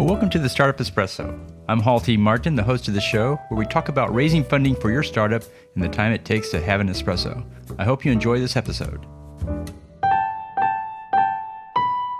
Well, welcome to the Startup Espresso. I'm Hall T. Martin, the host of the show, where we talk about raising funding for your startup and the time it takes to have an espresso. I hope you enjoy this episode.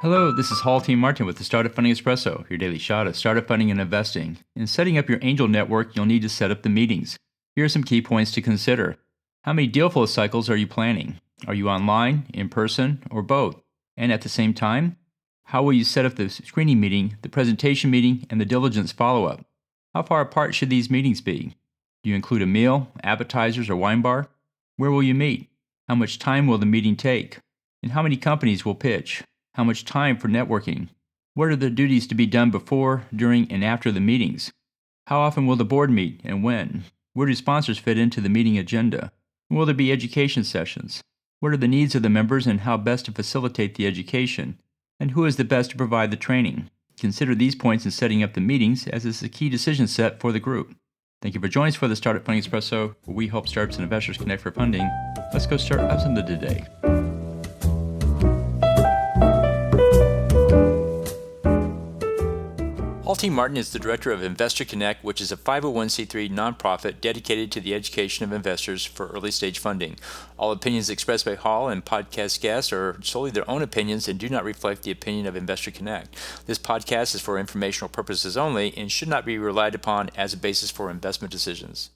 Hello, this is Hall T. Martin with the Startup Funding Espresso, your daily shot of startup funding and investing. In setting up your angel network, you'll need to set up the meetings. Here are some key points to consider. How many deal flow cycles are you planning? Are you online, in person, or both? And at the same time, how will you set up the screening meeting, the presentation meeting, and the diligence follow-up? How far apart should these meetings be? Do you include a meal, appetizers, or wine bar? Where will you meet? How much time will the meeting take? And how many companies will pitch? How much time for networking? What are the duties to be done before, during, and after the meetings? How often will the board meet and when? Where do sponsors fit into the meeting agenda? Will there be education sessions? What are the needs of the members and how best to facilitate the education? And who is the best to provide the training? Consider these points in setting up the meetings, as it's a key decision set for the group. Thank you for joining us for the Startup Funding Espresso, where we help startups and investors connect for funding. Let's go start up something today. Hall T. Martin is the director of Investor Connect, which is a 501c3 nonprofit dedicated to the education of investors for early-stage funding. All opinions expressed by Hall and podcast guests are solely their own opinions and do not reflect the opinion of Investor Connect. This podcast is for informational purposes only and should not be relied upon as a basis for investment decisions.